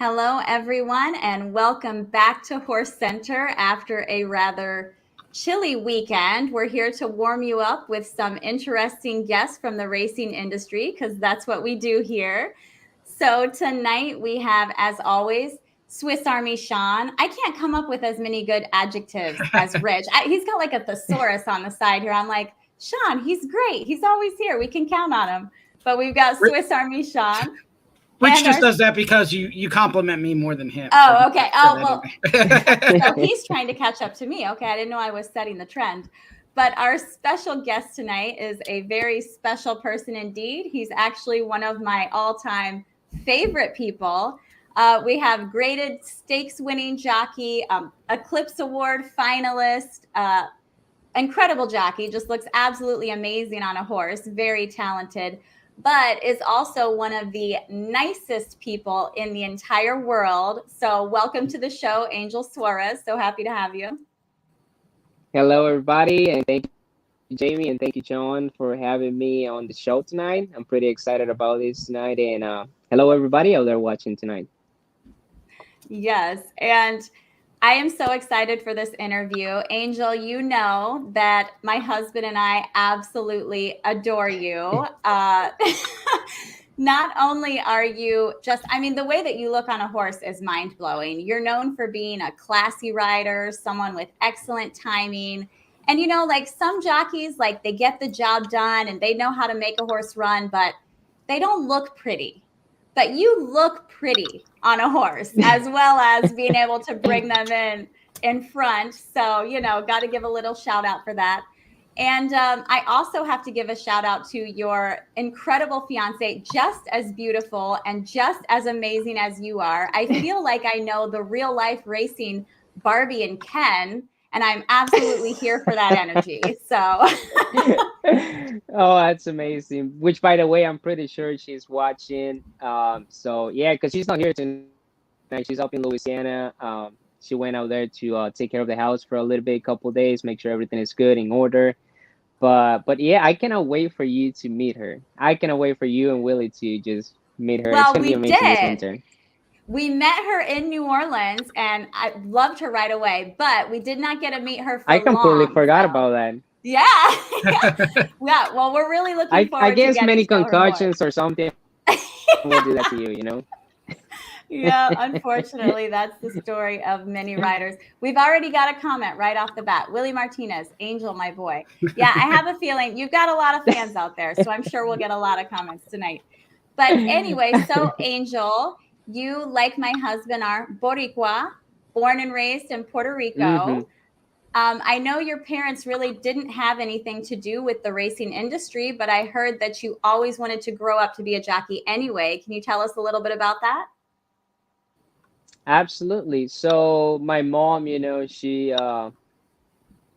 Hello, everyone, and welcome back to Horse Center after a rather chilly weekend. We're here to warm you up with some interesting guests from the racing industry because that's what we do here. So tonight we have, as always, Swiss Army Sean. I can't come up with as many good adjectives as Rich. He's got like a thesaurus on the side here. I'm like, Sean, he's great. He's always here. We can count on him. But we've got Swiss Army Sean. Rich just does that because you compliment me more than him. Oh, okay. Oh, well, so he's trying to catch up to me. Okay, I didn't know I was setting the trend. But our special guest tonight is a very special person indeed. He's actually one of my all-time favorite people. We have graded stakes-winning jockey, Eclipse Award finalist, incredible jockey, just looks absolutely amazing on a horse, very talented, but is also one of the nicest people in the entire world. So welcome to the show, Angel Suarez. So happy to have you. Hello, everybody, and thank you, Jamie, and thank you, John, for having me on the show tonight. I'm pretty excited about this tonight, and hello, everybody out there watching tonight. Yes, and I am so excited for this interview. Angel, you know that my husband and I absolutely adore you. Not only are you just, I mean, the way that you look on a horse is mind-blowing. You're known for being a classy rider, someone with excellent timing. And, you know, like some jockeys, like they get the job done and they know how to make a horse run, but they don't look pretty. But you look pretty on a horse, as well as being able to bring them in front. So, you know, got to give a little shout out for that. And I also have to give a shout out to your incredible fiance, just as beautiful and just as amazing as you are. I feel like I know the real life racing Barbie and Ken, and I'm absolutely here for that energy. So, oh, that's amazing. Which, by the way, I'm pretty sure she's watching. So yeah, because she's not here tonight. She's up in Louisiana. She went out there to take care of the house for a little bit, couple of days, make sure everything is good in order. But yeah, I cannot wait for you to meet her. I cannot wait for you and Willie to just meet her. Well, it's gonna be amazing this winter. We met her in New Orleans, and I loved her right away. But we did not get to meet her for I completely long, forgot so. about that. Yeah. Yeah. Well, we're really looking forward I guess to many to know concussions or something will do that to you, you know? Yeah, unfortunately, that's the story of many riders. We've already got a comment right off the bat. Willie Martinez, Angel, my boy. Yeah, I have a feeling you've got a lot of fans out there, so I'm sure we'll get a lot of comments tonight. But anyway, so Angel, you, like my husband, are Boricua, born and raised in Puerto Rico. Mm-hmm. I know your parents really didn't have anything to do with the racing industry, but I heard that you always wanted to grow up to be a jockey anyway. Can you tell us a little bit about that? Absolutely. So my mom, you know, she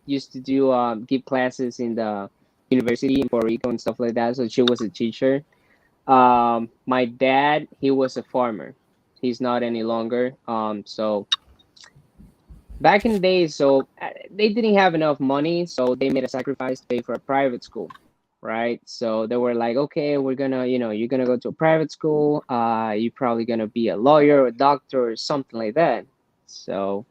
used to do give classes in the university in Puerto Rico and stuff like that. So she was a teacher. My dad, he was a farmer. He's not any longer. So back in the day, so they didn't have enough money, so they made a sacrifice to pay for a private school, right? So they were like, okay, we're gonna, you know, you're gonna go to a private school. You're probably gonna be a lawyer or a doctor or something like that. So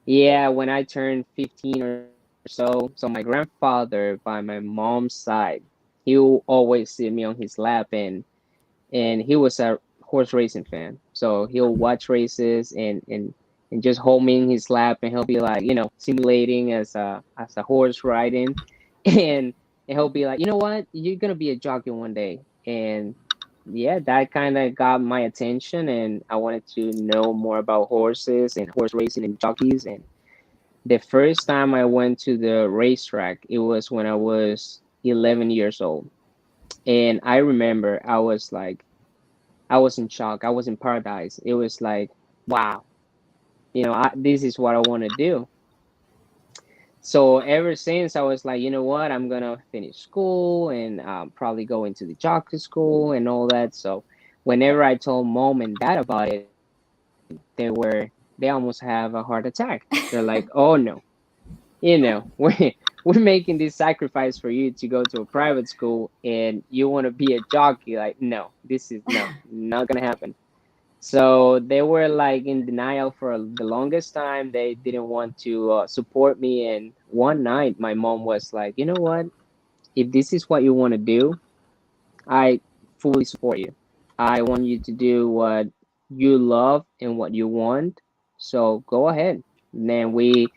yeah, when I turned 15 or so my grandfather by my mom's side, he will always sit me on his lap, and he was a horse racing fan. So he'll watch races and just hold me in his lap, and he'll be like, you know, simulating as a horse riding, and he'll be like, you know what, you're gonna be a jockey one day. And yeah, that kind of got my attention, and I wanted to know more about horses and horse racing and jockeys. And the first time I went to the racetrack, it was when I was 11 years old. And I remember I was in shock. I was in paradise. It was like, wow, you know, this is what I want to do. So ever since I was like, you know what, I'm gonna finish school and probably go into the jockey school and all that. So whenever I told mom and dad about it, they almost have a heart attack. They're like, oh no, you know, we're making this sacrifice for you to go to a private school, and you want to be a jockey. Like, no, this is not gonna happen. So they were like in denial for the longest time. They didn't want to support me. And one night, my mom was like, you know what? If this is what you want to do, I fully support you. I want you to do what you love and what you want. So go ahead. And then we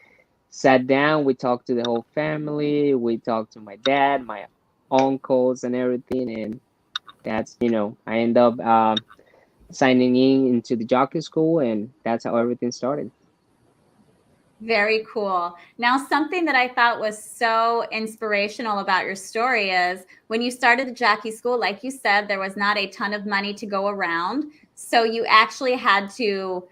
sat down, we talked to the whole family, we talked to my dad, my uncles, and everything. And that's, I end up signing in into the jockey school, and that's how everything started. Very cool. Now, something that I thought was so inspirational about your story is when you started the jockey school, like you said, there was not a ton of money to go around. So you actually had to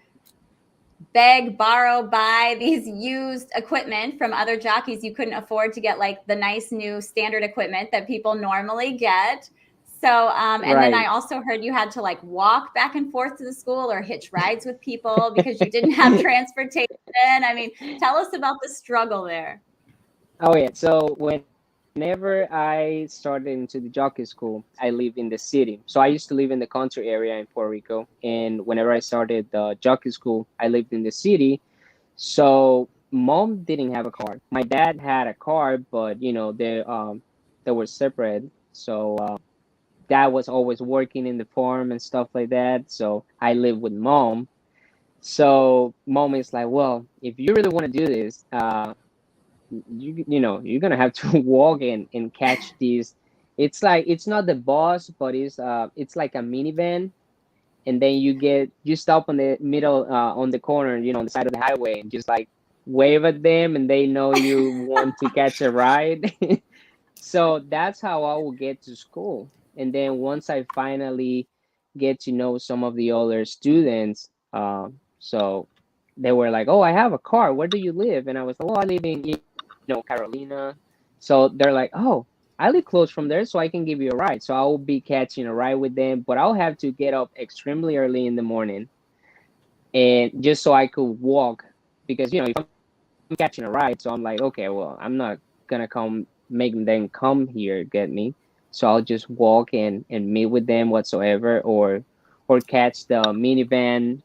beg, borrow, buy these used equipment from other jockeys. You couldn't afford to get like the nice new standard equipment that people normally get. So, and then I Right. also heard you had to like walk back and forth to the school or hitch rides with people because you didn't have transportation. I mean, tell us about the struggle there. Oh yeah. So whenever I started into the jockey school, I live in the city. So I used to live in the country area in Puerto Rico, and whenever I started the jockey school, I lived in the city. So mom didn't have a car. My dad had a car, but they were separate. So dad was always working in the farm and stuff like that. So I lived with mom. So mom is like, well, if you really want to do this, you're gonna have to walk and catch these. It's like it's not the bus, but it's like a minivan, and then you stop on the middle on the corner, on the side of the highway, and just like wave at them, and they know you want to catch a ride. So that's how I will get to school. And then once I finally get to know some of the other students, so they were like, "Oh, I have a car. Where do you live?" And I was like, "Oh, I live in, Carolina." So they're like, "Oh, I live close from there, so I can give you a ride." So I will be catching a ride with them, but I'll have to get up extremely early in the morning, and just so I could walk, because if I'm catching a ride, so I'm like, okay, well, I'm not gonna make them come here get me, so I'll just walk and meet with them whatsoever, or catch the minivan,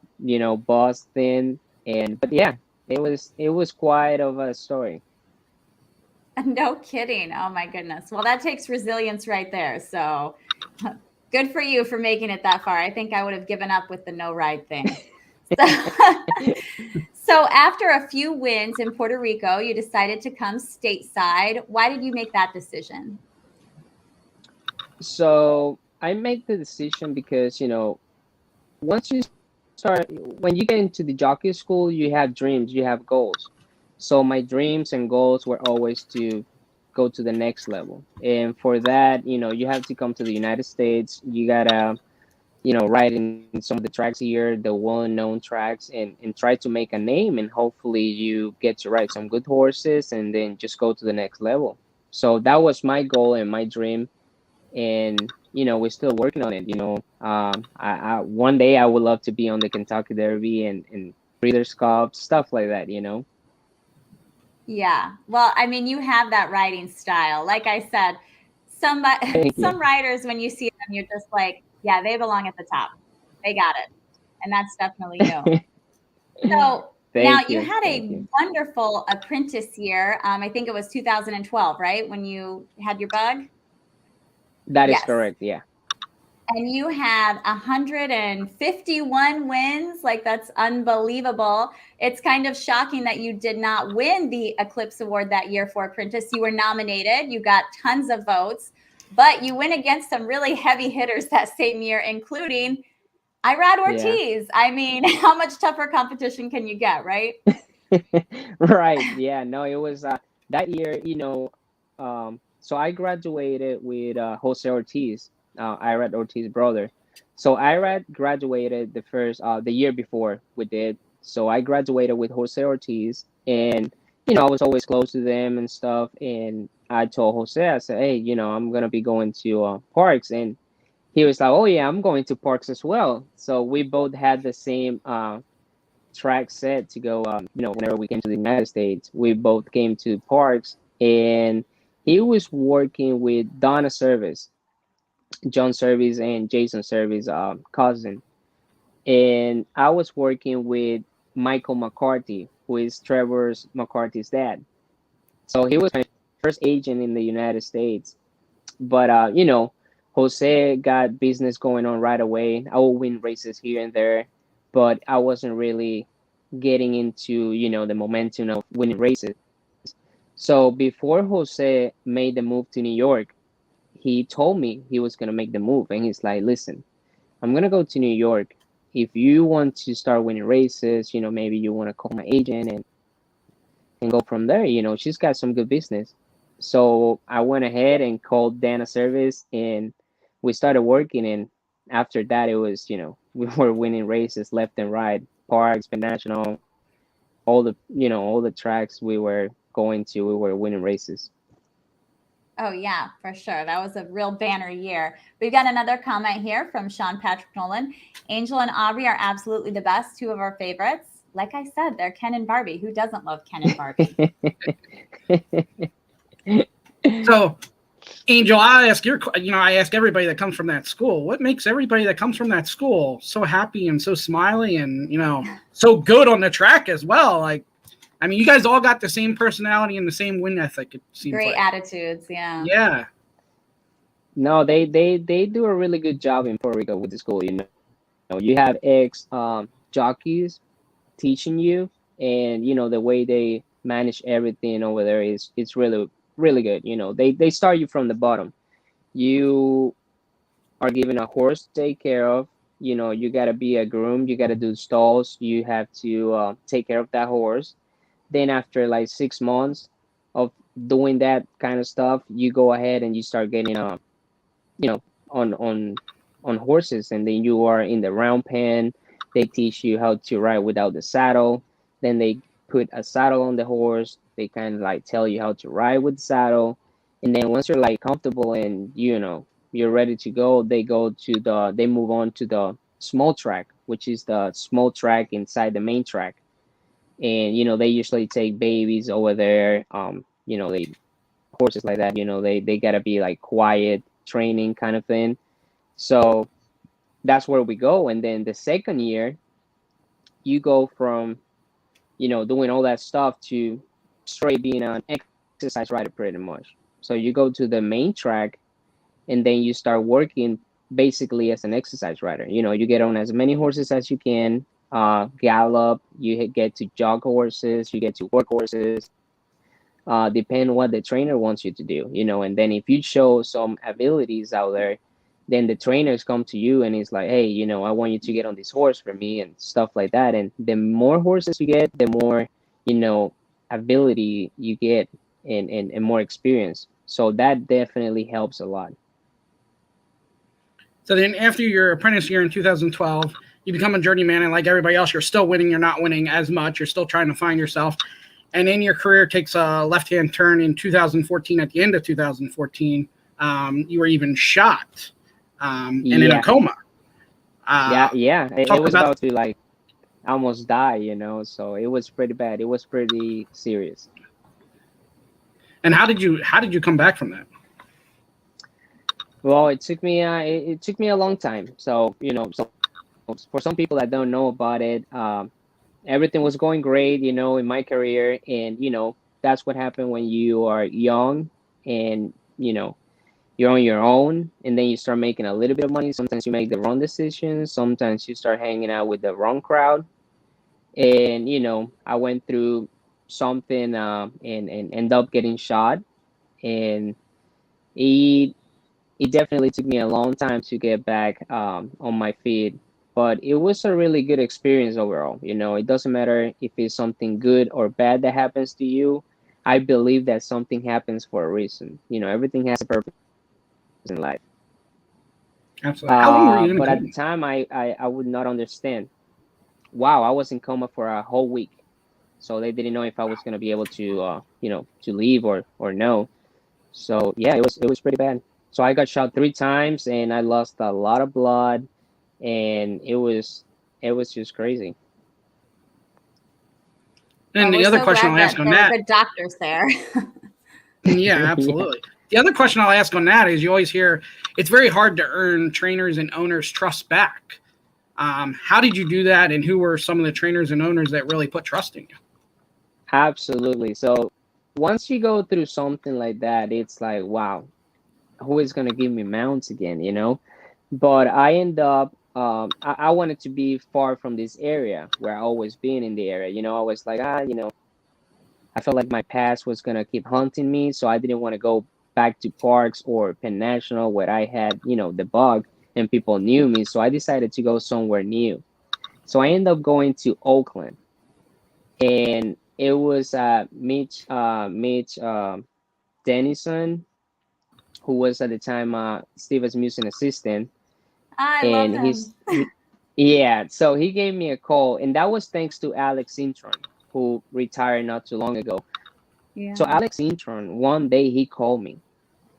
bus thing. And but yeah, it was quite of a story. No kidding. Oh my goodness. Well, that takes resilience right there. So good for you for making it that far. I think I would have given up with the no ride thing. So, so after a few wins in Puerto Rico, you decided to come stateside. Why did you make that decision? So I made the decision because once you start when you get into the jockey school, you have dreams, you have goals. So my dreams and goals were always to go to the next level. And for that, you have to come to the United States. You gotta, ride in some of the tracks here, the well-known tracks, and try to make a name, and hopefully you get to ride some good horses and then just go to the next level. So that was my goal and my dream. And we're still working on it. One day I would love to be on the Kentucky Derby and Breeders' Cup, stuff like that. Yeah. Well, I mean, you have that riding style. Like I said, some Thank you. some riders, when you see them, you're just like, yeah, they belong at the top. They got it. And that's definitely you. So now Thank you you. had Thank a you. wonderful apprentice year. I think it was 2012, right? When you had your bug? That is Yes. correct. Yeah. And you had 151 wins. Like, that's unbelievable. It's kind of shocking that you did not win the Eclipse Award that year for Apprentice. You were nominated, you got tons of votes, but you went against some really heavy hitters that same year, including Irad Yeah. Ortiz. I mean, how much tougher competition can you get, right? Right. Yeah. No, it was that year. So I graduated with Jose Ortiz, Irad Ortiz brother. So Irad graduated the year before we did. So I graduated with Jose Ortiz, and I was always close to them and stuff. And I told Jose, I said, hey, I'm gonna be going to Parks, and he was like, oh yeah, I'm going to Parks as well. So we both had the same track set to go. Whenever we came to the United States, we both came to Parks, and he was working with Donna Service, John Service, and Jason Service cousin. and I was working with Michael McCarthy, who is Trevor McCarthy's dad. So he was my first agent in the United States. But Jose got business going on right away. I will win races here and there, but I wasn't really getting into the momentum of winning races. So before Jose made the move to New York, he told me he was gonna make the move, and he's like, "Listen, I'm gonna go to New York. If you want to start winning races, maybe you want to call my agent and go from there. She's got some good business." So I went ahead and called Dana Service, and we started working. And after that, it was, we were winning races left and right, Parks, National, all the tracks we were going to, we were winning races. Oh, yeah, for sure. That was a real banner year. We've got another comment here from Sean Patrick Nolan. Angel and Aubrey are absolutely the best, two of our favorites. Like I said, they're Ken and Barbie. Who doesn't love Ken and Barbie? So, Angel, I ask everybody that comes from that school, what makes everybody that comes from that school so happy and so smiley and, so good on the track as well? Like, I mean, you guys all got the same personality and the same win ethic, it seems Great like. attitudes, yeah. Yeah. No, they do a really good job in Puerto Rico with the school. You have ex jockeys teaching you, and the way they manage everything over there is it's really really good. They start you from the bottom. You are given a horse to take care of. You got to be a groom, you got to do stalls, you have to take care of that horse. Then after like 6 months of doing that kind of stuff, you go ahead and you start getting on horses, and then you are in the round pen. They teach you how to ride without the saddle. Then they put a saddle on the horse. They kind of like tell you how to ride with the saddle. And then once you're like comfortable and you're ready to go, they move on to the small track, which is the small track inside the main track. And they usually take babies over there. They horses like that, they gotta be like quiet training kind of thing. So that's where we go. And then the second year, you go from doing all that stuff to straight being an exercise rider pretty much. So you go to the main track, and then you start working basically as an exercise rider. You get on as many horses as you can, gallop, you get to jog horses, you get to work horses, depend what the trainer wants you to do. And then if you show some abilities out there, then the trainers come to you and it's like, hey, I want you to get on this horse for me and stuff like that. And the more horses you get, the more ability you get, and more experience. So that definitely helps a lot. So then after your apprentice year in 2012, you become a journeyman, and like everybody else, you're still winning. You're not winning as much. You're still trying to find yourself. And then your career takes a left-hand turn in 2014. At the end of 2014, you were even shot and in a coma. Yeah. It was about to like almost die, so it was pretty bad. It was pretty serious. And how did you come back from that? Well, it took me a long time. So so for some people that don't know about it, everything was going great, in my career, and that's what happened when you are young and you're on your own, and then you start making a little bit of money. Sometimes you make the wrong decisions. Sometimes you start hanging out with the wrong crowd, and I went through something and end up getting shot, and it definitely took me a long time to get back on my feet. But it was a really good experience overall. It doesn't matter if it's something good or bad that happens to you. I believe that something happens for a reason. Everything has a purpose in life. Absolutely. How long were you in but coma? at the time, I would not understand. Wow, I was in coma for a whole week. So they didn't know if I was going to be able to, to leave or no. So yeah, it was pretty bad. So I got shot 3 times, and I lost a lot of blood, and it was just crazy. And the other question I'll ask on that, there were good doctors there. yeah, absolutely. The other question I'll ask on that is, you always hear it's very hard to earn trainers and owners' trust back. How did you do that, and who were some of the trainers and owners that really put trust in you? Absolutely. So once you go through something like that, it's like, wow, who is gonna give me mounts again, you know? But I end up I wanted to be far from this area where I always been in the area. You know, I was like, I felt like my past was gonna keep haunting me, so I didn't want to go back to parks or Penn National where I had, the bug and people knew me. So I decided to go somewhere new. So I ended up going to Oakland, and it was Mitch Dennison, who was at the time Steve's music assistant, I love and him. yeah, so he gave me a call, and that was thanks to Alex Intron, who retired not too long ago. So Yeah. Alex Intron, one day he called me,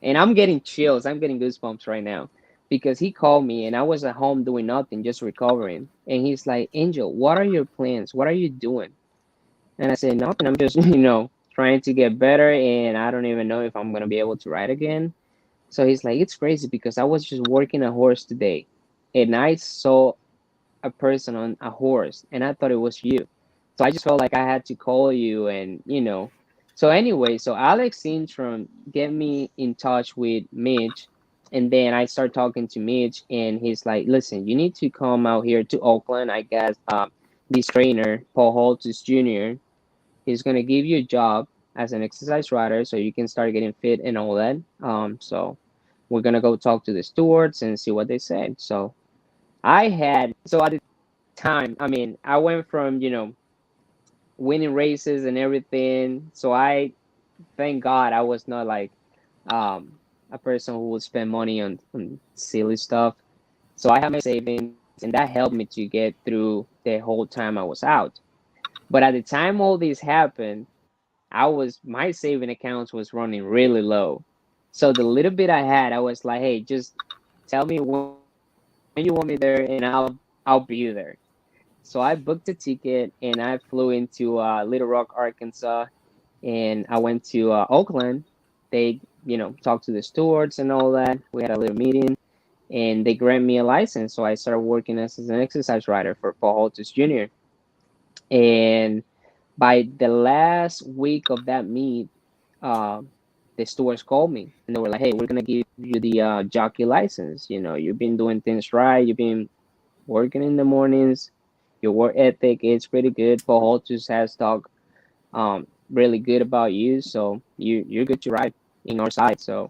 and I'm getting chills. I'm getting goosebumps right now because he called me, and I was at home doing nothing, just recovering. And he's like, "Angel, what are your plans? What are you doing?" And I said, "Nothing. I'm just, trying to get better, and I don't even know if I'm gonna be able to ride again." So he's like, "It's crazy because I was just working a horse today, and I saw a person on a horse, and I thought it was you. So I just felt like I had to call you, and So anyway, so Alex Intron get me in touch with Mitch, and then I start talking to Mitch, and he's like, "Listen, you need to come out here to Oakland. I guess this trainer, Paul Holtus Jr., he's gonna give you a job as an exercise rider, so you can start getting fit and all that. So we're gonna go talk to the stewards and see what they say." So so at the time, I mean, I went from, winning races and everything. So I thank God I was not like a person who would spend money on silly stuff. So I had my savings, and that helped me to get through the whole time I was out. But at the time all this happened, my saving accounts was running really low. So the little bit I had, I was like, hey, just tell me when you want me there, and I'll be there. So I booked a ticket, and I flew into Little Rock, Arkansas, and I went to Oakland. They, talked to the stewards and all that. We had a little meeting, and they granted me a license. So I started working as an exercise rider for Paul Holtus Jr. And by the last week of that meet, uh, the stewards called me, and they were like, "Hey, we're gonna give you the jockey license. You've been doing things right. You've been working in the mornings. Your work ethic is pretty good. Paul Holtus has talked really good about you, so you're good to ride in our side." So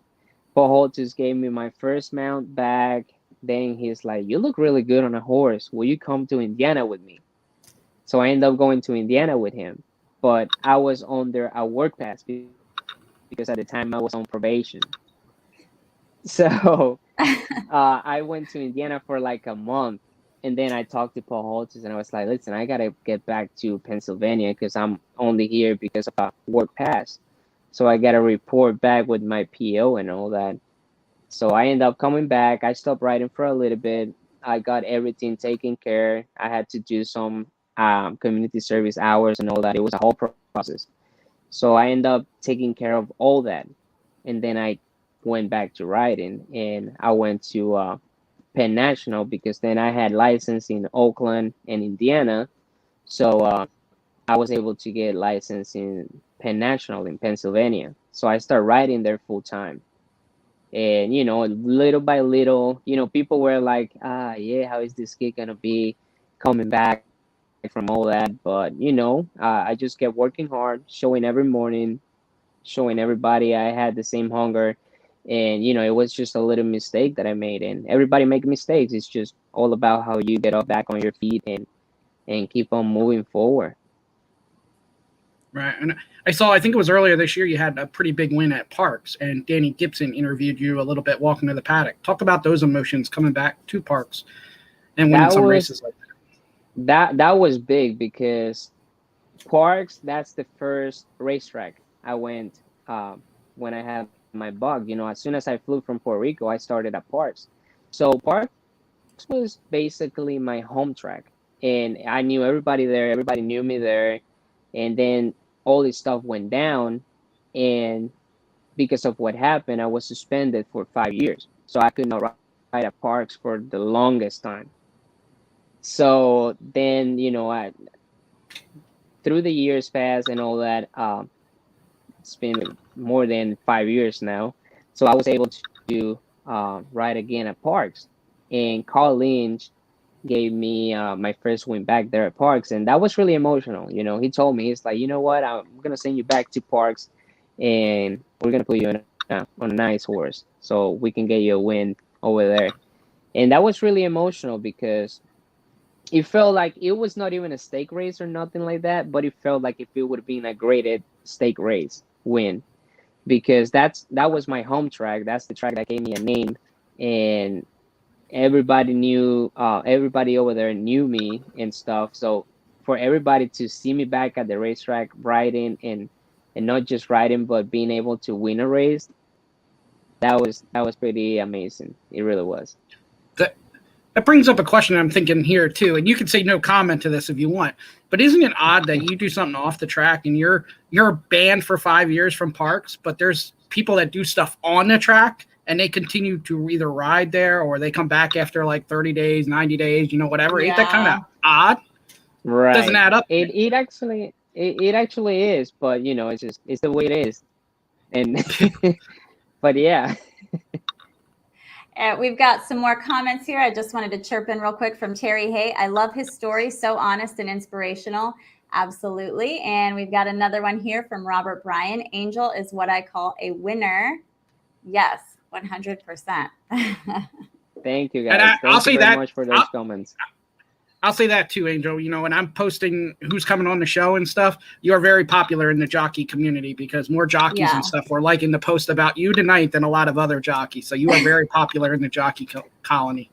Paul Holtus gave me my first mount back. Then he's like, "You look really good on a horse. Will you come to Indiana with me?" So I ended up going to Indiana with him, but I was under a work pass because at the time I was on probation. So I went to Indiana for like a month, and then I talked to Paul Holtis, and I was like, "Listen, I gotta get back to Pennsylvania because I'm only here because of a work pass. So I gotta report back with my PO and all that." So I ended up coming back. I stopped writing for a little bit. I got everything taken care. I had to do some community service hours and all that. It was a whole process. So I ended up taking care of all that, and then I went back to writing, and I went to Penn National because then I had license in Oakland and Indiana. So I was able to get license in Penn National in Pennsylvania. So I started writing there full time. And little by little, people were like, yeah, how is this kid gonna be coming back from all that? But I just kept working hard, showing every morning, showing everybody I had the same hunger. And it was just a little mistake that I made, and everybody make mistakes. It's just all about how you get up back on your feet and keep on moving forward. Right. And I think it was earlier this year, you had a pretty big win at Parks, and Danny Gibson interviewed you a little bit walking to the paddock. Talk about those emotions coming back to Parks and winning That some was races like that was big because Parks, that's the first racetrack I went when I had my bug. As soon as I flew from Puerto Rico, I started at Parks. So Parks was basically my home track, and I knew everybody there. Everybody knew me there, and then all this stuff went down, and because of what happened, I was suspended for 5 years, so I could not ride at Parks for the longest time. So then, I through the years passed and all that, it's been more than 5 years now. So I was able to ride again at Parks, and Carl Lynch gave me my first win back there at Parks, and that was really emotional. He told me, he's like, you know what, I'm gonna send you back to Parks, and we're gonna put you on a nice horse so we can get you a win over there. And that was really emotional because it felt like it was not even a stake race or nothing like that, but it felt like if it would have been a graded stake race win, because that was my home track. That's the track that gave me a name, and everybody over there knew me and stuff. So for everybody to see me back at the racetrack riding, and not just riding but being able to win a race, that was pretty amazing. It really was. That that brings up a question I'm thinking here too, and you can say no comment to this if you want. But isn't it odd that you do something off the track and you're banned for 5 years from Parks, but there's people that do stuff on the track and they continue to either ride there or they come back after like 30 days, 90 days, whatever. Ain't that kind of odd? Right. Doesn't add up. It actually is, but it's the way it is. And but yeah. We've got some more comments here. I just wanted to chirp in real quick from Terry Hay. I love his story. So honest and inspirational. Absolutely. And we've got another one here from Robert Bryan. Angel is what I call a winner. Yes, 100%. Thank you, And guys. I'll Thank say you very that much for those comments. I'll say that too, Angel. When I'm posting who's coming on the show and stuff, you are very popular in the jockey community because more jockeys and stuff were liking the post about you tonight than a lot of other jockeys. So you are very popular in the jockey colony.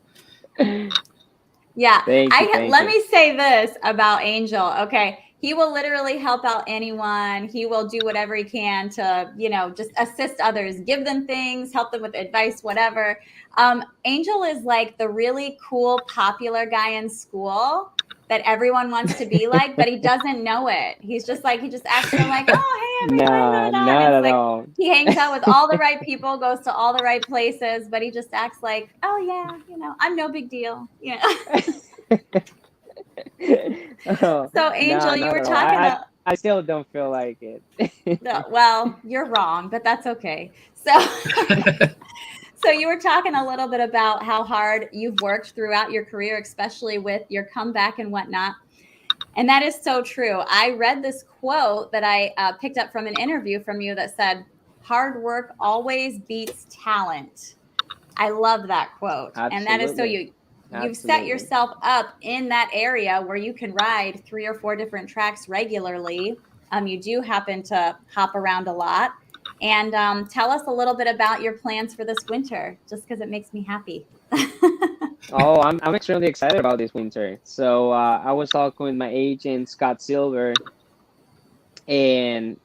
Yeah. Thank you. Let me say this about Angel. Okay. He will literally help out anyone. He will do whatever he can to, just assist others, give them things, help them with advice, whatever. Angel is like the really cool, popular guy in school that everyone wants to be like, but he doesn't know it. He's just like, he just acts so like, oh, hey, everybody. No, not at all. He hangs out with all the right people, goes to all the right places, but he just acts like, oh, yeah, I'm no big deal. So Angel, you were talking about. I still don't feel like it. No, well, you're wrong, but that's okay. So, so you were talking a little bit about how hard you've worked throughout your career, especially with your comeback and whatnot. And that is so true. I read this quote that I picked up from an interview from you that said, "Hard work always beats talent." I love that quote. Absolutely. And that is so you've set yourself up in that area where you can ride 3 or 4 different tracks regularly. You do happen to hop around a lot. And tell us a little bit about your plans for this winter, just because it makes me happy. Oh, I'm extremely excited about this winter. So I was talking with my agent, Scott Silver, and,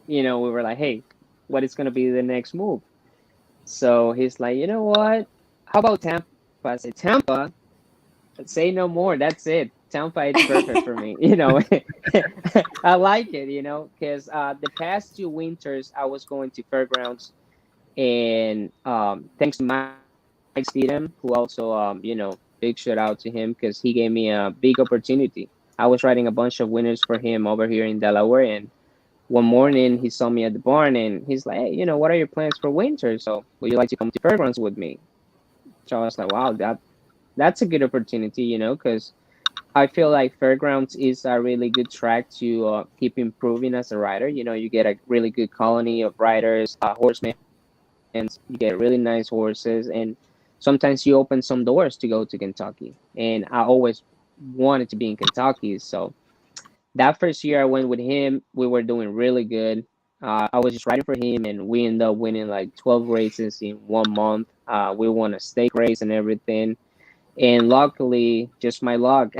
we were like, hey, what is going to be the next move? So he's like, you know what? How about Tampa? I said, Tampa? Say no more. That's it. Tampa is perfect for me. I like it, because the past 2 winters I was going to fairgrounds, and thanks to Mike Steedham, who also, big shout out to him because he gave me a big opportunity. I was riding a bunch of winners for him over here in Delaware, and one morning he saw me at the barn and he's like, hey, what are your plans for winter? So would you like to come to fairgrounds with me? So I was like, wow, that's a good opportunity, because I feel like fairgrounds is a really good track to keep improving as a rider. You get a really good colony of riders, horsemen, and you get really nice horses. And sometimes you open some doors to go to Kentucky. And I always wanted to be in Kentucky. So that first year I went with him, we were doing really good. I was just riding for him, and we ended up winning like 12 races in 1 month. We won a stake race and everything. And luckily, just my luck,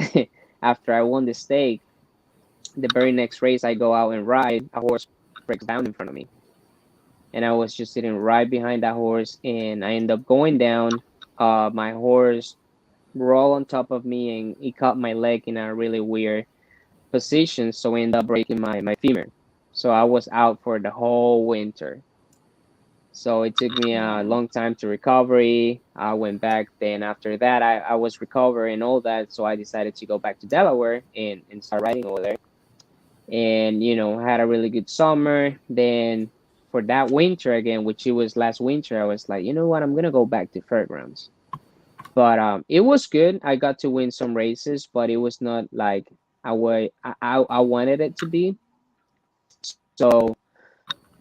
after I won the stake, the very next race I go out and ride, a horse breaks down in front of me. And I was just sitting right behind that horse, and I end up going down. My horse rolled on top of me, and he caught my leg in a really weird position, so I ended up breaking my femur. So I was out for the whole winter. So it took me a long time to recovery. I went back. Then after that, I was recovering and all that. So I decided to go back to Delaware and start riding over there. And, had a really good summer. Then for that winter again, which it was last winter, I was like, you know what, I'm going to go back to fairgrounds. But it was good. I got to win some races, but it was not like I wanted it to be. So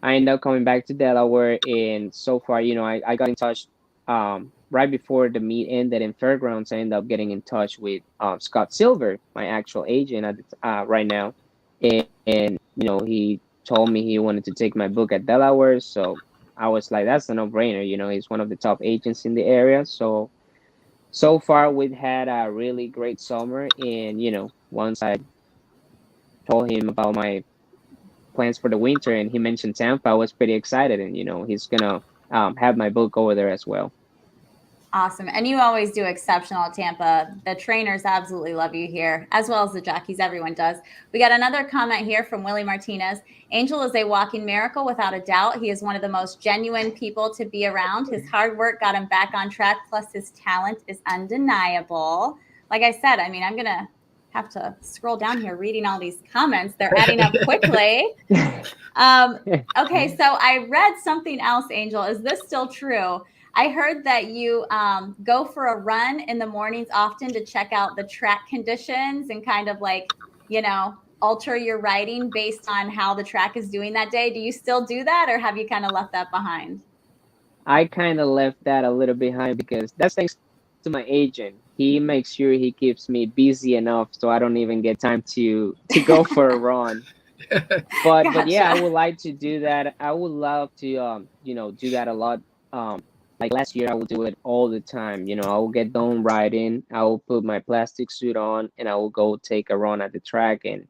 I ended up coming back to Delaware, and so far, I got in touch right before the meet ended in Fairgrounds. I ended up getting in touch with Scott Silver, my actual agent right now, and he told me he wanted to take my book at Delaware. So I was like, that's a no-brainer. He's one of the top agents in the area. So far, we've had a really great summer, and once I told him about my plans for the winter and he mentioned Tampa, I was pretty excited, and he's gonna have my book over there as well. Awesome. And you always do exceptional at Tampa. The trainers absolutely love you here, as well as the jockeys. Everyone does. We got another comment here from Willie Martinez. Angel is a walking miracle without a doubt. He is one of the most genuine people to be around. His hard work got him back on track, plus his talent is undeniable. Like I said, I mean, I'm going to have to scroll down here reading all these comments. They're adding up quickly. Okay, so I read something else, Angel. Is this still true? I heard that you go for a run in the mornings often to check out the track conditions and kind of like, alter your riding based on how the track is doing that day. Do you still do that, or have you kind of left that behind? I kind of left that a little behind because that's thanks to my agent. He makes sure he keeps me busy enough so I don't even get time to go for a run. But yeah, I would like to do that. I would love to do that a lot. Like last year, I would do it all the time. I will get done riding, I will put my plastic suit on, and I will go take a run at the track, and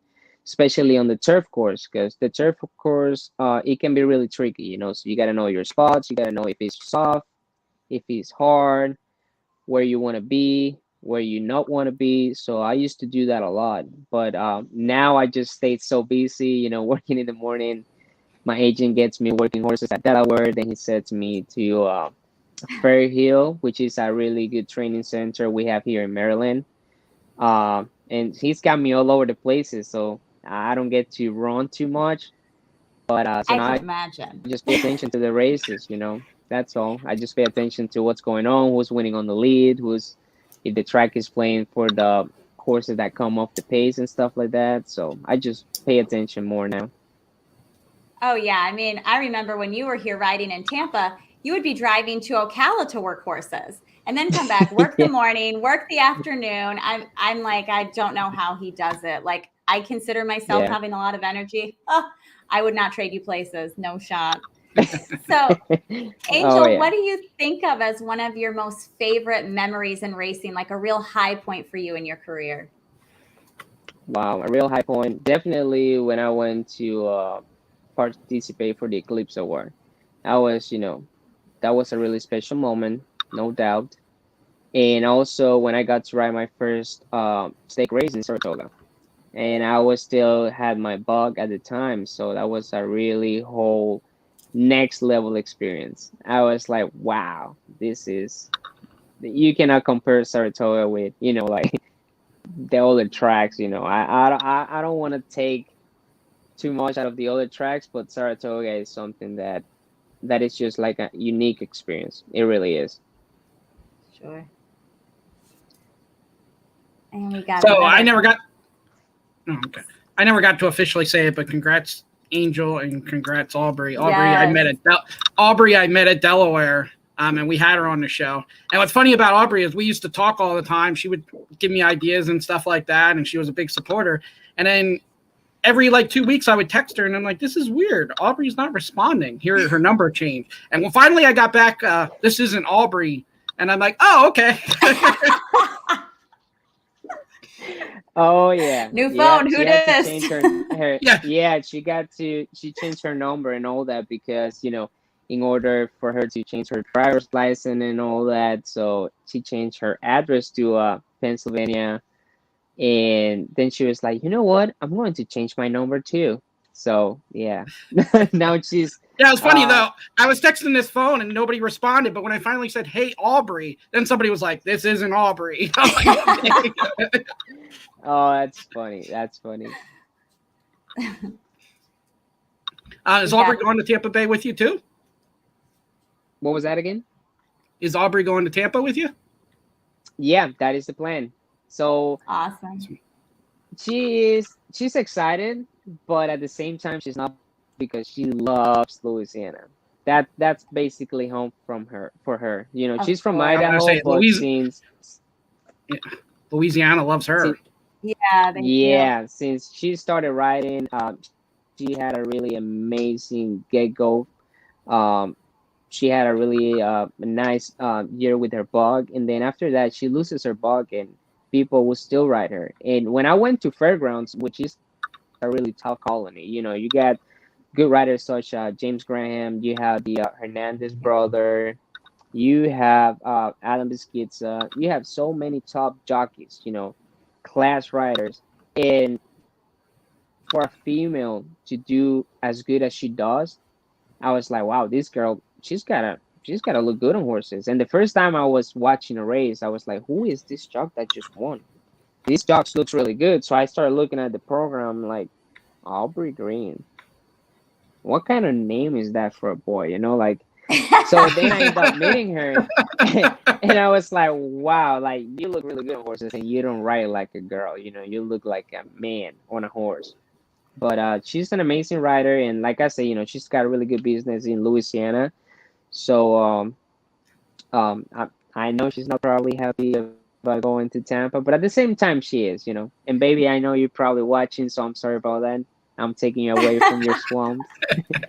especially on the turf course, because the turf course, it can be really tricky. So you got to know your spots. You got to know if it's soft, if it's hard, where you want to be, where you not want to be. So I used to do that a lot, but now I just stayed so busy, working in the morning. My agent gets me working horses at Delaware. Then he sends me to Fair Hill, which is a really good training center we have here in Maryland. And he's got me all over the places, so I don't get to run too much. But so I now can imagine. just pay attention to the races, That's all. I just pay attention to what's going on, who's winning on the lead, if the track is playing for the horses that come off the pace and stuff like that. So I just pay attention more now. Oh, yeah. I mean, I remember when you were here riding in Tampa, you would be driving to Ocala to work horses and then come back, work the morning, work the afternoon. I'm like, I don't know how he does it. Like, I consider myself having a lot of energy. Oh, I would not trade you places. No shot. So, Angel, what do you think of as one of your most favorite memories in racing, like a real high point for you in your career? Wow, a real high point. Definitely when I went to participate for the Eclipse Award. That was a really special moment, no doubt. And also when I got to ride my first stake race in Saratoga. And I was still had my bug at the time. So that was a really whole next level experience. I was like, wow, you cannot compare Saratoga with, like the other tracks, I don't want to take too much out of the other tracks, but Saratoga is something that is just like a unique experience. It really is. Sure. And we got. So I never got. Oh, okay. I never got to officially say it, but congrats, Angel, and congrats, Aubrey. I met at Delaware, and we had her on the show. And what's funny about Aubrey is we used to talk all the time. She would give me ideas and stuff like that, and she was a big supporter. And then every 2 weeks I would text her, and I'm like, this is weird. Aubrey's not responding. Here, her number changed. And when finally I got back, this isn't Aubrey. And I'm like, oh, okay. Oh yeah, new phone. Who dis? She changed her number and all that because in order for her to change her driver's license and all that, so she changed her address to Pennsylvania, and then she was like, you know what? I'm going to change my number too. So yeah, now she's Yeah, it's funny though. I was texting this phone and nobody responded, but when I finally said, "Hey, Aubrey," then somebody was like, "This isn't Aubrey." I'm like, okay. Oh, that's funny. That's funny. Is Aubrey going to Tampa Bay with you too? What was that again? Is Aubrey going to Tampa with you? Yeah, that is the plan. So Awesome. she's excited, but at the same time she's not, because she loves Louisiana. That's basically home from her for her. You know, Of she's from course. I'm gonna Idaho, say but since Louisiana loves her. Yeah, they do. yeah, since she started riding, she had a really amazing get-go. Um, she had a really nice year with her bug, and then after that she loses her bug and people will still ride her. And when I went to fairgrounds, which is a really tough colony, you know, you got good riders such James Graham, you have the Hernandez brother, you have Adam Beskiza, you have so many top jockeys, you know, class riders. And for a female to do as good as she does, I was like, wow, this girl, she's gotta look good on horses. And the first time I was watching a race, I was like, who is this jock that just won? This jock looks really good. So I started looking at the program like, Aubrey Green. What kind of name is that for a boy? You know, like, so then I ended up meeting her and I was like, wow, like you look really good on horses and you don't ride like a girl, you know, you look like a man on a horse. But she's an amazing rider, and like I say, you know, she's got a really good business in Louisiana. So I know she's not probably happy about going to Tampa, but at the same time, she is, you know. And baby, I know you're probably watching, so I'm sorry about that. I'm taking you away from your swamps.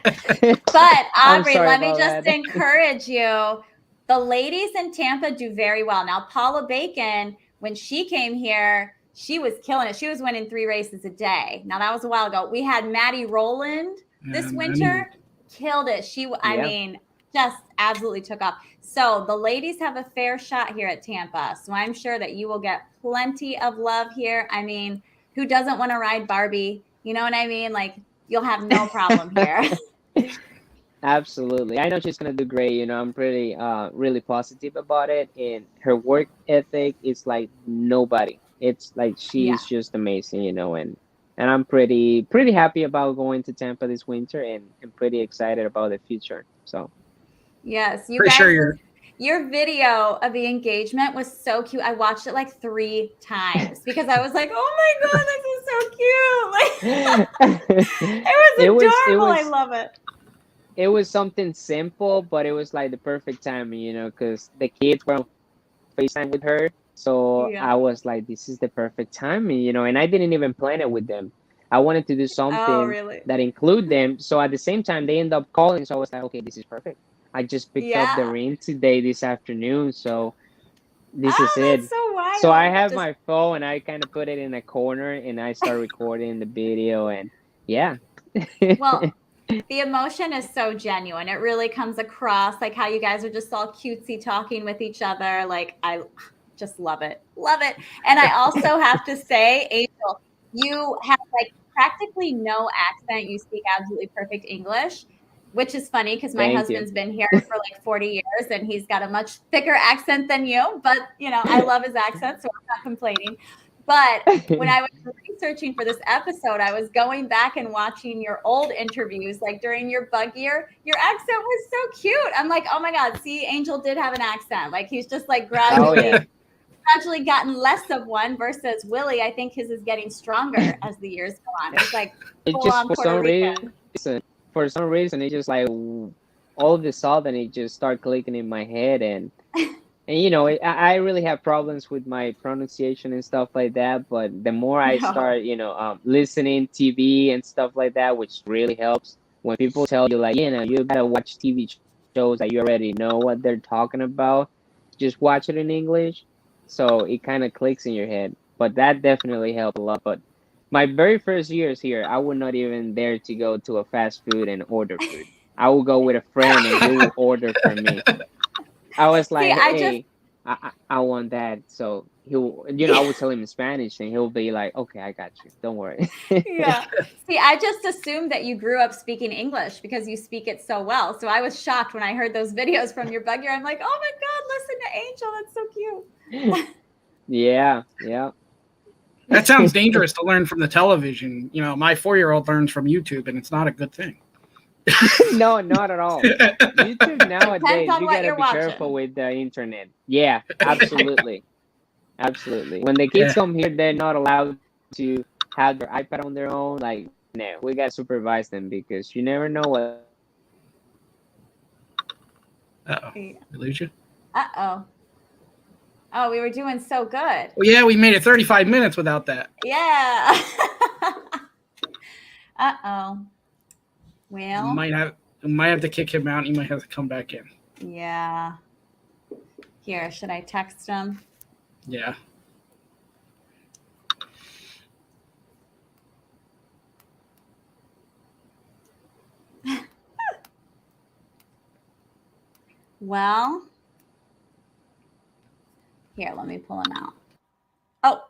But I'm Aubrey, sorry let me about just that. encourage you. The ladies in Tampa do very well. Now, Paula Bacon, when she came here, she was killing it. She was winning 3 races a day. Now, that was a while ago. We had Maddie Rowland this winter, killed it. I Yeah. mean, just absolutely took off. So the ladies have a fair shot here at Tampa. So I'm sure that you will get plenty of love here. I mean, who doesn't want to ride Barbie? You know what I mean? Like, you'll have no problem here. Absolutely. I know she's gonna do great. You know, I'm pretty really positive about it. And her work ethic is like nobody. It's like Yeah. she's just amazing, you know, and I'm pretty happy about going to Tampa this winter and pretty excited about the future. So Yes, you Pretty guys, sure your video of the engagement was so cute. I watched it like 3 times because I was like, oh my God, this is so cute. Like, it was adorable. I love it. it was something simple, but it was like the perfect timing, you know, because the kids were on FaceTime with her. So Yeah. I was like, this is the perfect timing, you know, and I didn't even plan it with them. I wanted to do Oh, something really? that include them. So at the same time, they end up calling. So I was like, okay, this is perfect. I just picked up the Yeah. ring today, this afternoon. So this is Oh, it. that's so So I wild. have Just my phone and I kind of put it in a corner and I start recording the video and yeah. well, the emotion is so genuine. It really comes across like how you guys are just all cutesy talking with each other. Like, I just love it. Love it. And I also have to say, Angel, you have like practically no accent. You speak absolutely perfect English, which is funny because my Thank you. husband's been here for like 40 years and he's got a much thicker accent than you. But, you know, I love his accent, so I'm not complaining. But when I was researching for this episode, I was going back and watching your old interviews, like during your bug year. Your accent was so cute. I'm like, oh my God, see, Angel did have an accent. Like he's just like Oh yeah. gradually gotten less of one verse Willie. I think his is getting stronger as the years go on. He's like It full just on Puerto Rican. for some reason it just like all of a sudden it just started clicking in my head and you know I really have problems with my pronunciation and stuff like that, but the more I No. start, you know, listening TV and stuff like that, which really helps when people tell you like, you know, you gotta watch TV shows that you already know what they're talking about, just watch it in English. So it kind of clicks in your head, but that definitely helped a lot. But my very first years here, I would not even dare to go to a fast food and order food. I will go with a friend and we will order for me. I was See, like, I just hey, I want that. So he'll, you know, I would tell him in Spanish, and he'll be like, "Okay, I got you. Don't worry." Yeah. See, I just assumed that you grew up speaking English because you speak it so well. So I was shocked when I heard those videos from your buggy. I'm like, oh my God, listen to Angel. That's so cute. Yeah, yeah. That sounds dangerous to learn from the television. You know, my 4-year-old learns from YouTube, and it's not a good thing. No, not at all. YouTube nowadays, on you what gotta you're be watching. careful with the internet. Yeah, absolutely. Absolutely. When the kids come here, they're not allowed to have their iPad on their own. Like, no, we gotta supervise them because you never know what. Uh-oh. We lose you? Uh-oh. Oh, we were doing so good. Well, yeah, we made it 35 minutes without that. Yeah. Uh-oh. Well. We might have to kick him out. He might have to come back in. Yeah. Here, should I text him? Yeah. Well, here, let me pull him out. Oh,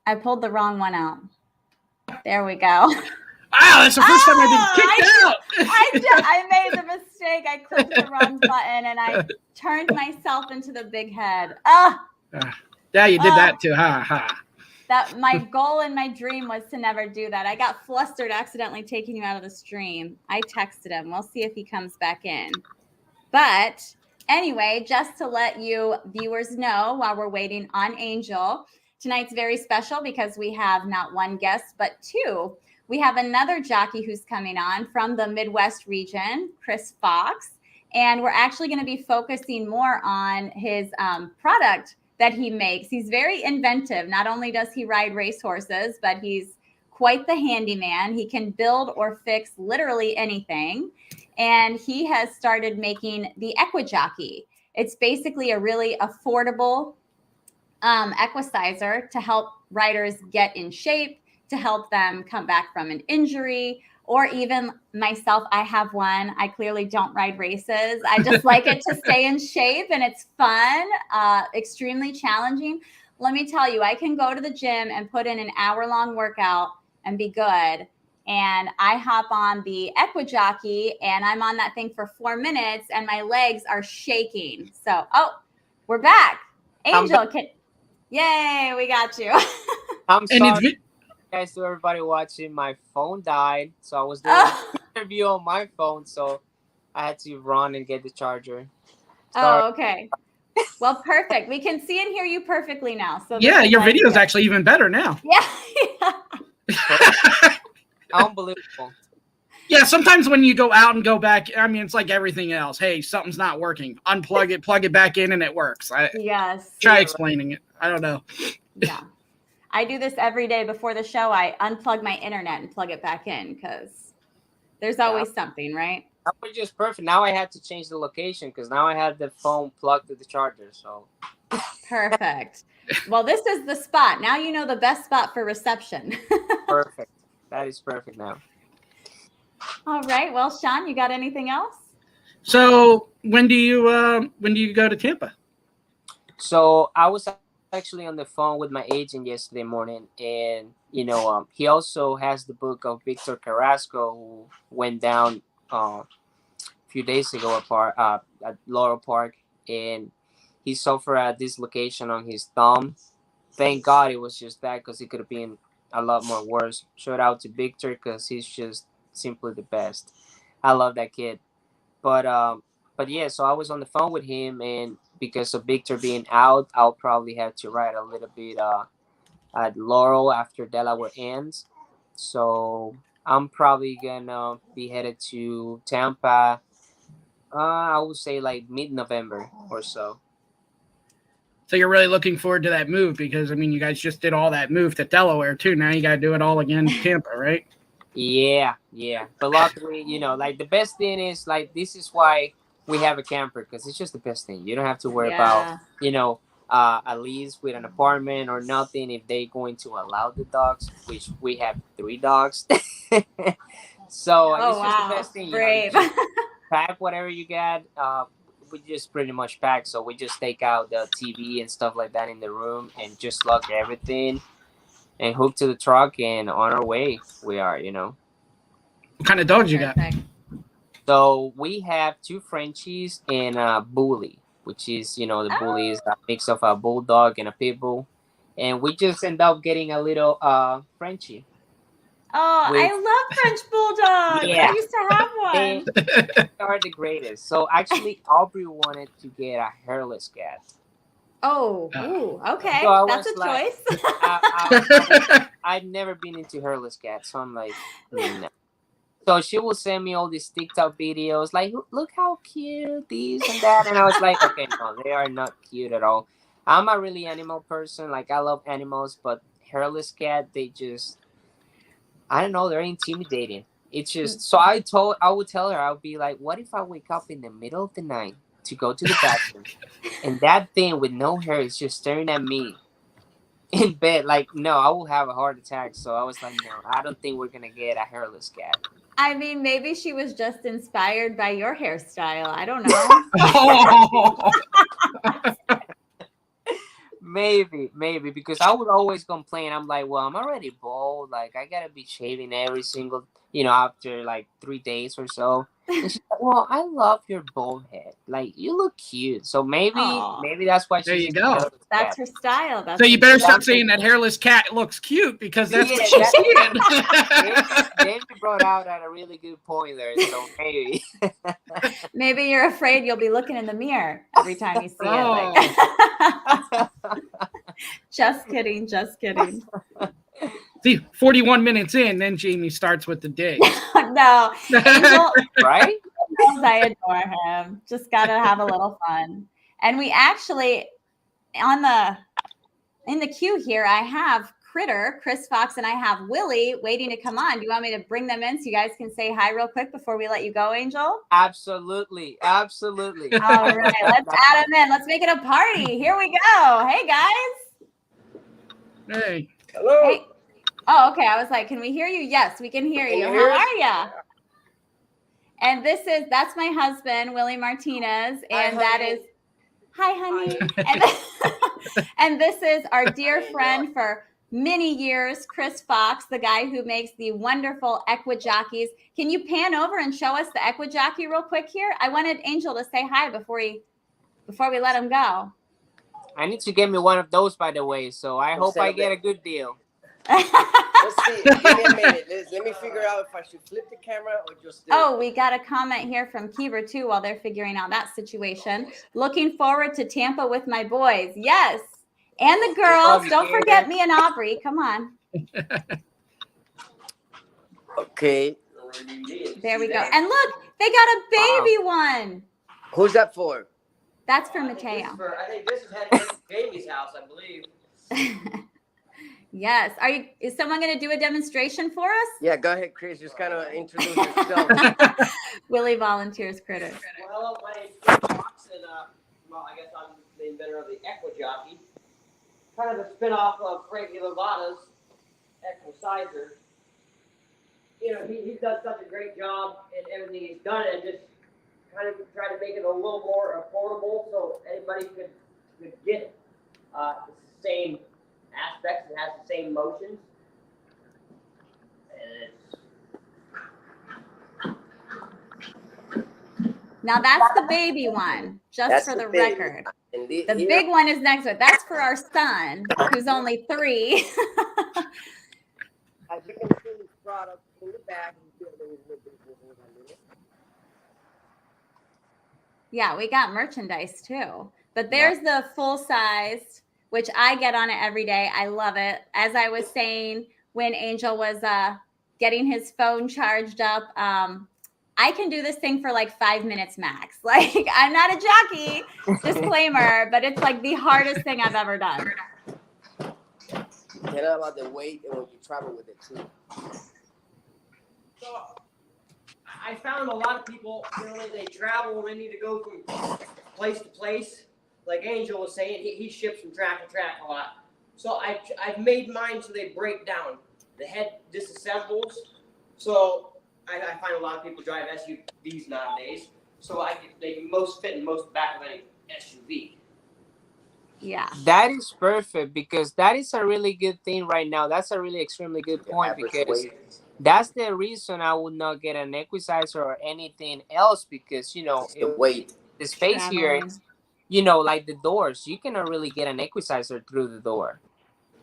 I pulled the wrong one out. There we go. Wow, that's the first time I've been kicked out. I made the mistake. I clicked the wrong button and I turned myself into the big head. Yeah, you did that too. Ha ha. That my goal and my dream was to never do that. I got flustered accidentally taking you out of the stream. I texted him. We'll see if he comes back in. But anyway, just to let you viewers know while we're waiting on Angel, tonight's very special because we have not one guest, but two. We have another jockey who's coming on from the Midwest region, Kris Fox. And we're actually going to be focusing more on his product that he makes. He's very inventive. Not only does he ride racehorses, but he's quite the handyman. He can build or fix literally anything. And he has started making the Equi-Jockey. It's basically a really affordable Equisizer to help riders get in shape, to help them come back from an injury, or even myself, I have one. I clearly don't ride races. I just like it to stay in shape, and it's fun, extremely challenging. Let me tell you, I can go to the gym and put in an hour-long workout and be good. And I hop on the Equi-Jockey and I'm on that thing for 4 minutes and my legs are shaking. So, we're back. Angel, yay, we got you. I'm sorry, guys, to everybody watching. My phone died, so I was doing an interview on my phone, so I had to run and get the charger. Sorry. Oh, okay. Well, perfect. We can see and hear you perfectly now. So yeah, your video is actually even better now. Yeah. Unbelievable. Yeah, sometimes when you go out and go back, I mean, it's like everything else. Hey, something's not working. Unplug it, plug it back in, and it works. Yes. Try explaining it. I don't know. Yeah. I do this every day before the show. I unplug my internet and plug it back in because there's always something, right? That was just perfect. Now I had to change the location because now I had the phone plugged to the charger. So perfect. Well, this is the spot. Now you know the best spot for reception. Perfect. That is perfect now. All right. Well, Sean, you got anything else? So when do you go to Tampa? So I was actually on the phone with my agent yesterday morning, and he also has the book of Victor Carrasco, who went down a few days ago at Laurel Park, and he suffered a dislocation on his thumb. Thank God it was just that, because it could have been a lot more worse. Shout out to Victor, because he's just simply the best. I love that kid. But yeah, so I was on the phone with him, and because of Victor being out, I'll probably have to ride a little bit at Laurel after Delaware ends. So I'm probably gonna be headed to Tampa. I would say like mid-November or so. So you're really looking forward to that move, because, I mean, you guys just did all that move to Delaware, too. Now you got to do it all again in Tampa, right? Yeah. But luckily, like, the best thing is, like, this is why we have a camper, because it's just the best thing. You don't have to worry about, at least with an apartment or nothing, if they're going to allow the dogs, which we have 3 dogs. So it's just the best thing. Brave. You just pack whatever you got. we just pretty much pack. So we just take out the TV and stuff like that in the room and just lock everything and hook to the truck and on our way we are, you know. What kind of dogs you got? Perfect. So we have 2 Frenchies and a bully, which is, you know, the bully is a mix of a bulldog and a pit bull. And we just end up getting a little Frenchie. Oh, With- I love French bulldogs. Yeah. I used to have one. They are the greatest. So actually, Aubrey wanted to get a hairless cat. Oh, ooh, okay. So I That's was a like- choice. I've never been into hairless cats, so I'm like, no. So she will send me all these TikTok videos, like, look how cute, this and that. And I was like, okay, no, they are not cute at all. I'm a really animal person. Like, I love animals, but hairless cat, they just, I don't know, they're intimidating. It's just, so I would tell her, I would be like, what if I wake up in the middle of the night to go to the bathroom and that thing with no hair is just staring at me in bed? Like, no, I will have a heart attack. So I was like, no, I don't think we're going to get a hairless cat. I mean, maybe she was just inspired by your hairstyle. I don't know. Maybe because I would always complain. I'm like, well, I'm already bald. Like, I gotta be shaving every single, you know, after like 3 days or so. And she's like, well, I love your bald head. Like, you look cute. So maybe that's why she's. There you go. That's her style. That's So you better stop Exactly. saying that hairless cat looks cute because that's Yeah, what she's saying. Jamie brought out at a really good point there. So maybe. Maybe you're afraid you'll be looking in the mirror every time you see Oh. it. Like, just kidding. See, 41 minutes in, then Jamie starts with the dig. No, Angel, Right? knows I adore him. Just got to have a little fun. And we actually, in the queue here, I have Critter, Kris Fox, and I have Willie waiting to come on. Do you want me to bring them in so you guys can say hi real quick before we let you go, Angel? Absolutely. All right, let's add them in. Let's make it a party. Here we go. Hey, guys. Hey. Hello. Hey. Oh, okay. I was like, can we hear you? Yes, we can hear you. Can you hear How us? are you? And that's my husband, Willie Martinez. And that is, hi, honey. And this is our dear friend for many years, Kris Fox, the guy who makes the wonderful Equi-Jockeys. Can you pan over and show us the Equi-Jockey real quick here? I wanted Angel to say hi before we let him go. I need to get me one of those, by the way. So I hope I get a good deal. Let's see. Give me a minute. Let me figure out if I should flip the camera or just. Oh, we got a comment here from Kiever too while they're figuring out that situation. Looking forward to Tampa with my boys. Yes. And the girls. Don't forget me and Aubrey. Come on. Okay. There we go. And look, they got a baby one. Who's that for? That's for Mateo. I think this is heading to Jamie's house, I believe. Yes. Is someone going to do a demonstration for us? Yeah, go ahead, Chris. Just kind of introduce yourself. Willie volunteers Critter. Well, hello, my name's Kris Fox, and well, I guess I'm the inventor of the Equi-Jockey. Kind of a spin-off of Frankie Levada's Equisizer. You know, he does such a great job in everything he's done, and just kind of try to make it a little more affordable so anybody could get it. It's the same aspects, it has the same motions. And it's Now that's the baby one, just That's for the baby record. one. And The here- big one is next to it. That's for our son, who's only 3. As you can see, this product in the back. Yeah, we got merchandise too. But there's the full size, which I get on it every day. I love it. As I was saying when Angel was getting his phone charged up, I can do this thing for like 5 minutes max. Like, I'm not a jockey, disclaimer, but it's like the hardest thing I've ever done. Tell them about the weight and when you travel with it too. So I found a lot of people, you know, they travel and they need to go from place to place. Like Angel was saying, he ships from track to track a lot. So I've made mine so they break down. The head disassembles. So I find a lot of people drive SUVs nowadays. so they most fit in most back of any SUV. Yeah. That is perfect because that is a really good thing right now. That's a really extremely good The point average because weight. that's the reason I would not get an Equisizer or anything else because The weight. the space here Traveling. is like the doors. You cannot really get an Equisizer through the door.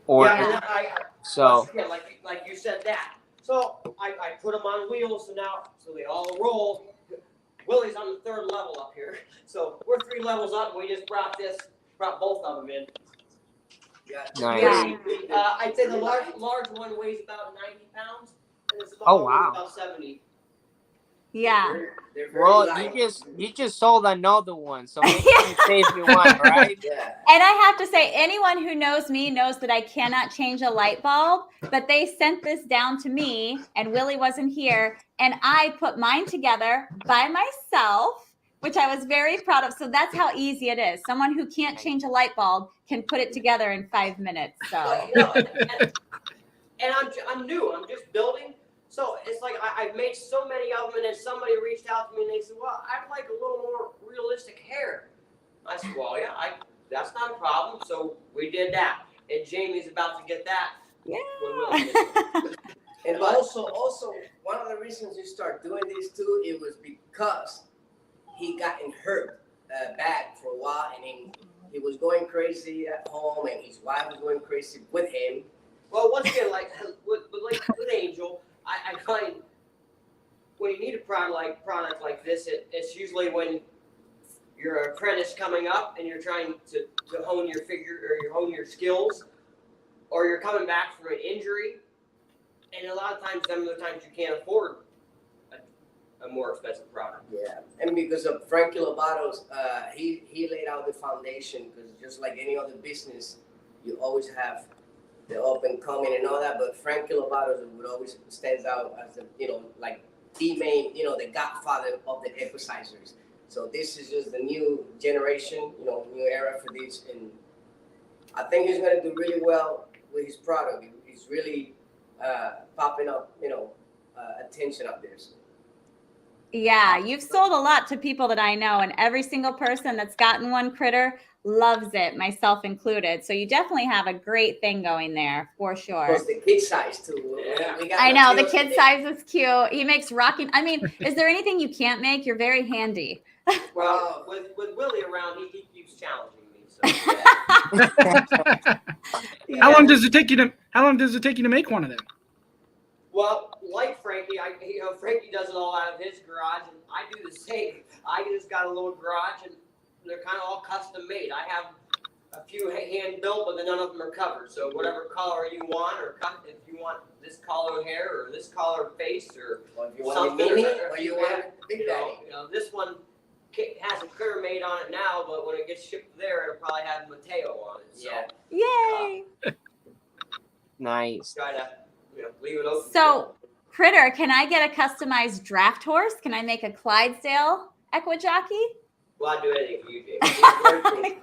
Or Yeah, and so yeah, like you said that. So I put them on wheels, and now so they all roll. Willie's on the 3rd level up here, so we're 3 levels up. We just brought both of them in. Yeah. Nice. I'd say the large one weighs about 90 pounds, and the Oh, small wow. one's about 70. Yeah. They're very well, light. you just sold another one, so maybe you save me one, right? Yeah. And I have to say, anyone who knows me knows that I cannot change a light bulb, but they sent this down to me and Willie wasn't here. And I put mine together by myself, which I was very proud of. So that's how easy it is. Someone who can't change a light bulb can put it together in 5 minutes. So, And I'm new. I'm just building. So it's like I've made so many of them, and then somebody reached out to me and they said, "Well, I'd like a little more realistic hair." I said, "Well, yeah, that's not a problem." So we did that, and Jamie's about to get that. yeah. And also, one of the reasons you start doing this too, it was because he gotten hurt bad for a while, and then he was going crazy at home, and his wife was going crazy with him. Well, once again, like with Angel, I find when you need a product like this, it's usually when you're an apprentice coming up and you're trying to hone your figure or you hone your skills, or you're coming back from an injury, and a lot of times, some of the times you can't afford a more expensive product. Yeah, and because of Frankie Lobato's, he laid out the foundation, because just like any other business, you always have the up and coming and all that, but Frankie Lobato would always stands out as the like the main, the godfather of the Equisizers. So this is just the new generation, new era for this, and I think he's going to do really well with his product. He's really popping up, attention up there. So. Yeah, you've sold a lot to people that I know, and every single person that's gotten one critter loves it, myself included. So you definitely have a great thing going there, for sure. Plus the kid size too. Yeah. I know, the kid size is cute. He makes rocking. I mean, is there anything you can't make? You're very handy. Well, with Willie around, he keeps challenging me. So. How long does it take you to make one of them? Well, like Frankie, Frankie does it all out of his garage, and I do the same. I just got a little garage, and they're kind of all custom made. I have a few hand built, but then none of them are covered. So whatever color you want, or if you want this color hair or this color face, or if you want something, a mini, or you want big daddy. this one has a critter made on it now, but when it gets shipped there, it'll probably have Mateo on it. So, Yay! Nice. try to leave it open. So, Critter, can I get a customized draft horse? Can I make a Clydesdale Equi-Jockey? Well, I'd do anything for you, Jamie.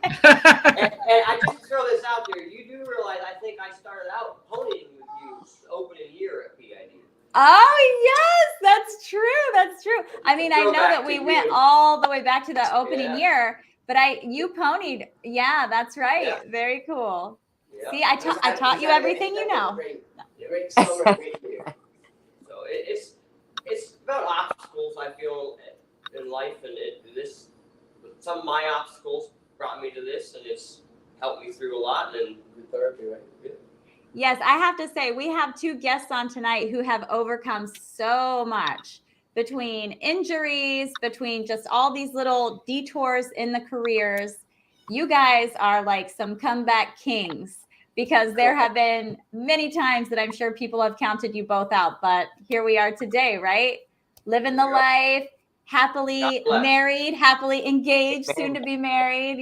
and I just throw this out there. You do realize I think I started out ponying with you opening year at PID. Oh, yes, that's true. That's true. I mean, I know that we went all the way back to the opening year, but you ponied. Yeah, that's right. Yeah. Very cool. Yeah. See, I taught you everything you know. Great summer, great year. So it's about obstacles, I feel, in life, and some of my obstacles brought me to this, and it's helped me through a lot. And good therapy, right? Yeah. Yes, I have to say, we have 2 guests on tonight who have overcome so much between injuries, between just all these little detours in the careers. You guys are like some comeback kings, because there have been many times that I'm sure people have counted you both out, but here we are today, right? Living the life, happily married, happily engaged, soon to be married,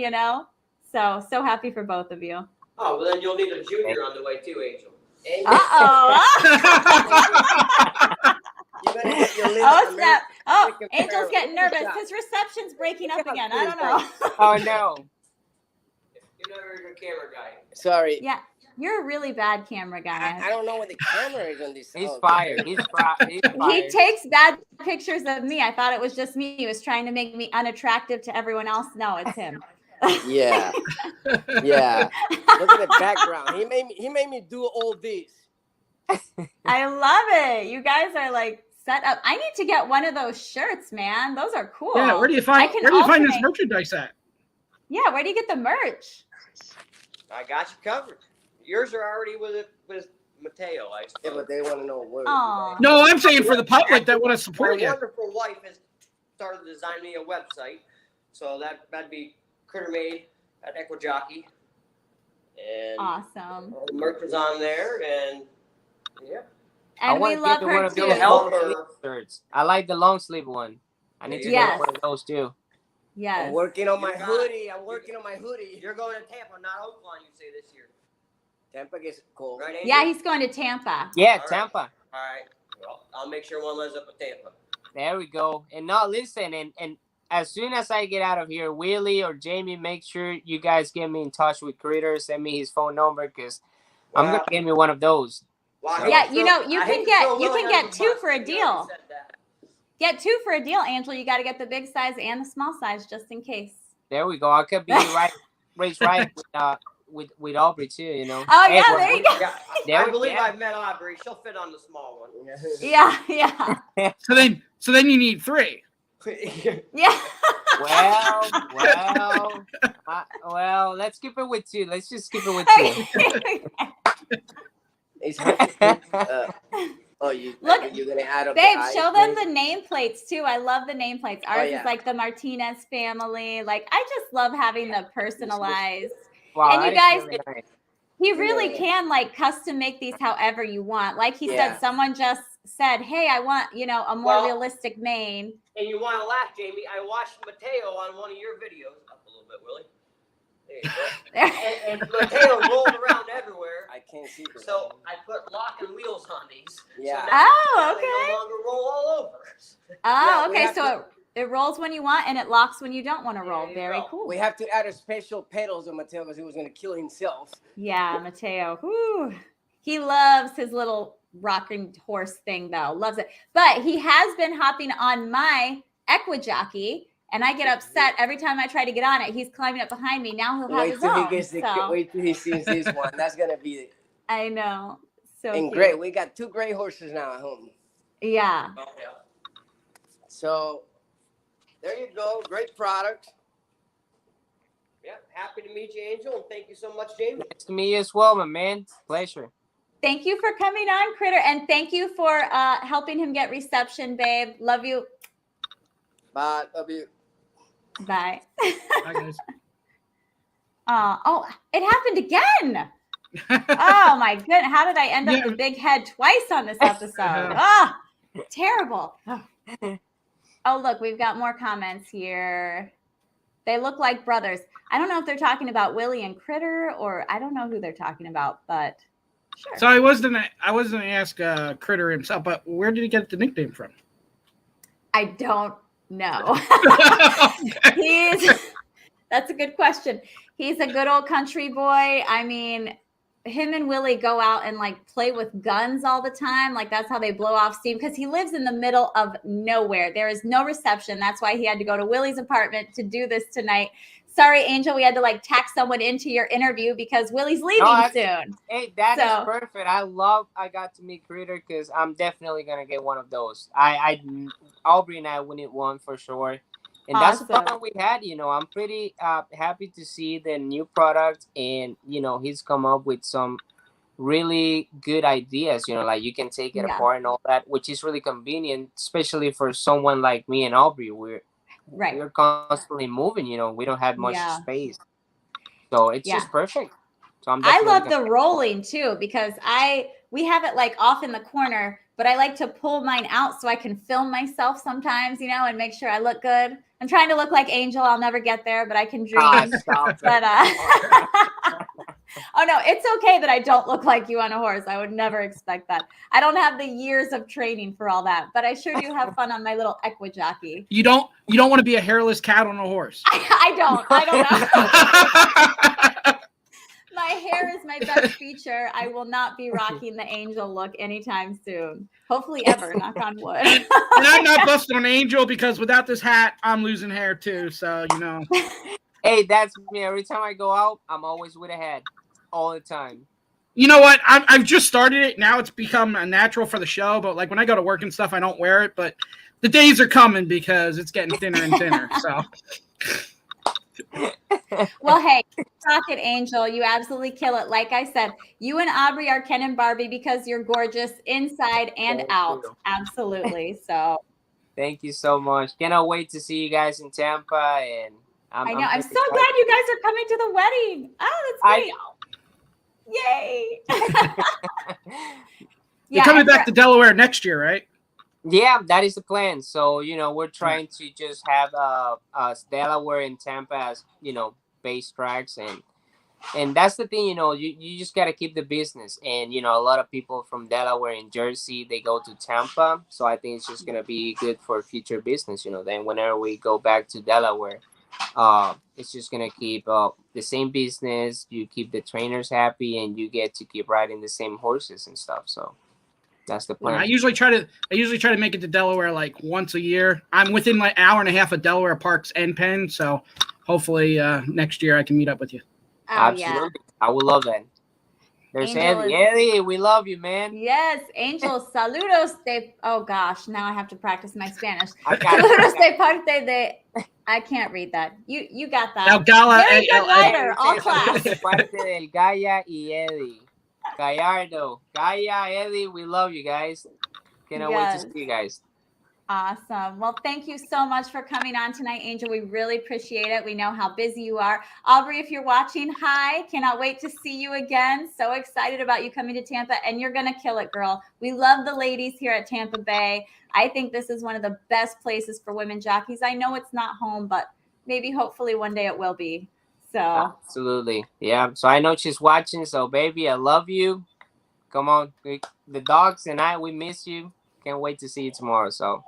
So happy for both of you. Oh, well, then you'll need a junior on the way too, Angel. Uh-oh. Oh, snap. Oh, Angel's getting nervous. His reception's breaking up again. I don't know. Oh, no. You're never a good camera guy. Sorry. Yeah. You're a really bad camera guy. I don't know what the camera is on this. He's oh, fired. He's fired. He takes bad pictures of me. I thought it was just me. He was trying to make me unattractive to everyone else. No, it's him. Yeah. Yeah. Look at the background. He made me do all this. I love it. You guys are like set up. I need to get one of those shirts, man. Those are cool. Yeah, where do you find this merchandise at? Yeah, where do you get the merch? I got you covered. Yours are already with Mateo. Yeah, but they want to know where. Aw. No, I'm saying for the public that want to My support you. wonderful wife has started designing me a website, so that'd be Critter Made at Equi-Jockey, and Awesome. all the merch is on there, and yeah. And we love her of too. those long sleeve shirts. I like the long sleeve one. I need to Yes. get one of those too. Yes. I'm working on my hoodie. I'm working on my hoodie. You're going to Tampa, not Oakland, you say this year. Tampa gets cold. Right, Angel? Yeah, he's going to Tampa. Yeah, All right. Tampa. All right. Well, I'll make sure one lands up at Tampa. There we go. And now listen, and as soon as I get out of here, Willie or Jamie, make sure you guys get me in touch with Critter. Send me his phone number because I'm gonna get me one of those. Well, Yeah, you know, you can get two for a deal. Get two for a deal, Angel. You got to get the big size and the small size just in case. There we go. I could be raised right with Aubrey too. You know. Oh yeah, there you go. Yeah, I believe I've met Aubrey. She'll fit on the small one. Yeah, yeah. So then you need 3. Yeah. Well, let's keep it with 2. Let's just keep it with 2. You're gonna add up. Babe, show them the nameplates too. I love the nameplates. Ours yeah. is like the Martinez family. Like I just love having the personalized. Wow, And you guys, really nice. he really can like custom make these however you want. Like he said, someone just said, "Hey, I want a more realistic mane." And you want to laugh, Jamie? I watched Mateo on one of your videos. Up a little bit, Willie. There you go. and Mateo rolled around everywhere. I can't see them. So I put lock and wheels on these. Yeah. So now Okay. they no longer roll all over. Oh, we okay. have So it rolls when you want and it locks when you don't want to roll. you Very go. cool. We have to add a special pedals on Mateo because he was gonna kill himself. Yeah, Mateo. Whew. He loves his little rocking horse thing, though. Loves it. But he has been hopping on my Equi-Jockey, and I get upset every time I try to get on it. He's climbing up behind me. Now he'll have his own. Wait till he sees this one. That's gonna be. I know. So And cute. great. We got 2 gray horses now at home. Yeah. Oh, yeah. So there you go. Great product. Yeah. Happy to meet you, Angel, and thank you so much, Jamie. Nice to meet you as well, my man. Pleasure. Thank you for coming on, Critter, and thank you for helping him get reception, babe. Love you. Bye. Love you. Bye. Bye, guys. Oh, it happened again. Oh my goodness. How did I end up with big head twice on this episode? Ah, terrible. Oh, look, we've got more comments here. They look like brothers. I don't know if they're talking about Willie and Critter, or I don't know who they're talking about, but sure. So I was gonna ask Critter himself, but where did he get the nickname from? I don't know. That's a good question. He's a good old country boy. I mean, him and Willie go out and like play with guns all the time. Like that's how they blow off steam because he lives in the middle of nowhere. There is no reception. That's why he had to go to Willie's apartment to do this tonight. Sorry, Angel, we had to like tack someone into your interview because Willie's leaving soon. Hey, that is perfect. I got to meet Critter because I'm definitely gonna get one of those. Aubrey and I winning one for sure. And that's the fun we had, I'm pretty happy to see the new product and, he's come up with some really good ideas, like you can take it apart and all that, which is really convenient, especially for someone like me and Aubrey. We're constantly moving, we don't have much space. So it's just perfect. So I love the rolling too, because we have it like off in the corner, but I like to pull mine out so I can film myself sometimes, and make sure I look good. I'm trying to look like Angel. I'll never get there, but I can dream. But oh no, it's okay that I don't look like you on a horse. I would never expect that. I don't have the years of training for all that, but I sure do have fun on my little Equi-Jockey. You don't want to be a hairless cat on a horse. I don't know. My hair is my best feature. I will not be rocking the angel look anytime soon. Hopefully ever, knock on wood. And I'm not busting on Angel because without this hat, I'm losing hair too. So, you know. Hey, that's me. Every time I go out, I'm always with a hat. All the time. You know what? I've just started it. Now it's become a natural for the show. But like when I go to work and stuff, I don't wear it. But the days are coming because it's getting thinner and thinner. So. Well, hey, rock it, Angel. You absolutely kill it. Like I said, you and Aubrey are Ken and Barbie because you're gorgeous inside and Thank out. you. Absolutely. So Thank you so much. Cannot wait to see you guys in Tampa. And I know. I'm so glad you guys are coming to the wedding. Oh, that's great. Yay. You're coming back to Delaware next year, right? Yeah, that is the plan. So, you know, we're trying to just have Delaware and Tampa as, you know, base tracks. And that's the thing, you know, you just got to keep the business. And, you know, a lot of people from Delaware and Jersey, they go to Tampa. So I think it's just going to be good for future business, you know. Then whenever we go back to Delaware, it's just going to keep the same business. You keep the trainers happy and you get to keep riding the same horses and stuff. So that's the plan. I usually try to make it to Delaware like once a year. I'm within like an hour and a half of Delaware Parks and Penn, so hopefully next year I can meet up with you. Oh, Absolutely. yeah. I would love that. There's Angel Eddie. is- Eddie, we love you, man. Yes, Angel, saludos de. Oh gosh, now I have to practice my Spanish. I got Saludos it. de parte de. I can't read that. You got that. Now Gala, Very good rider, all Saludos class. de parte del Gaia y Eddie. Gallardo. Gaia, Eddie, we love you guys. Cannot wait to see you guys. Awesome. Well, thank you so much for coming on tonight, Angel. We really appreciate it. We know how busy you are. Aubrey, if you're watching, hi. Cannot wait to see you again. So excited about you coming to Tampa, and you're going to kill it, girl. We love the ladies here at Tampa Bay. I think this is one of the best places for women jockeys. I know it's not home, but maybe hopefully one day it will be. So Absolutely. Yeah. So I know she's watching. So, baby, I love you. Come on. The dogs and I, we miss you. Can't wait to see you tomorrow. So.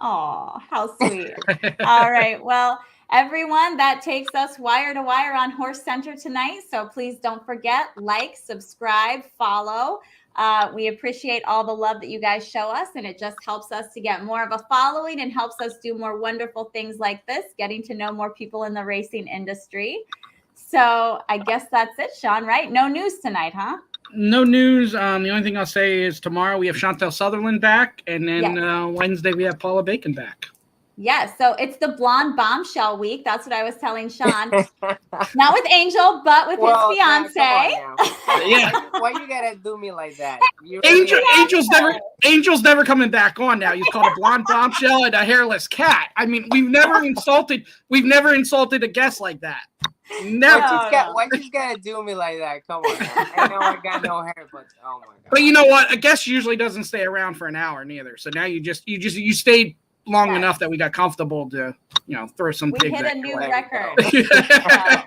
oh, how sweet. All right. Well, everyone, that takes us wire to wire on Horse Center tonight. So please don't forget, like, subscribe, follow. We appreciate all the love that you guys show us, and it just helps us to get more of a following and helps us do more wonderful things like this, getting to know more people in the racing industry. So I guess that's it, Sean, right? No news tonight, huh? No news. The only thing I'll say is tomorrow we have Chantel Sutherland back, and then Wednesday we have Paula Bacon back. Yes, so it's the Blonde Bombshell week. That's what I was telling Sean. Not with Angel, but with his fiance. Yeah. Why you gotta do me like that? Angel's never coming back on now. He's called a blonde bombshell and a hairless cat. I mean, we've never insulted a guest like that. Never. Why you gotta do me like that? Come on. Now. I know I got no hair, but oh my god. But you know what? A guest usually doesn't stay around for an hour neither. So now you stayed long enough that we got comfortable to, throw some We pigs hit at a you. new record.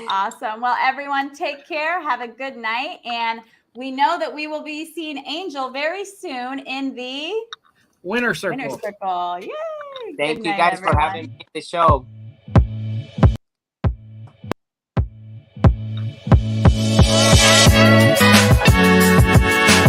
Awesome. Well, everyone, take care. Have a good night. And we know that we will be seeing Angel very soon in the Winner Circle. Winner Circle. Yay. Thank Good you night, guys everyone. for having me on the show.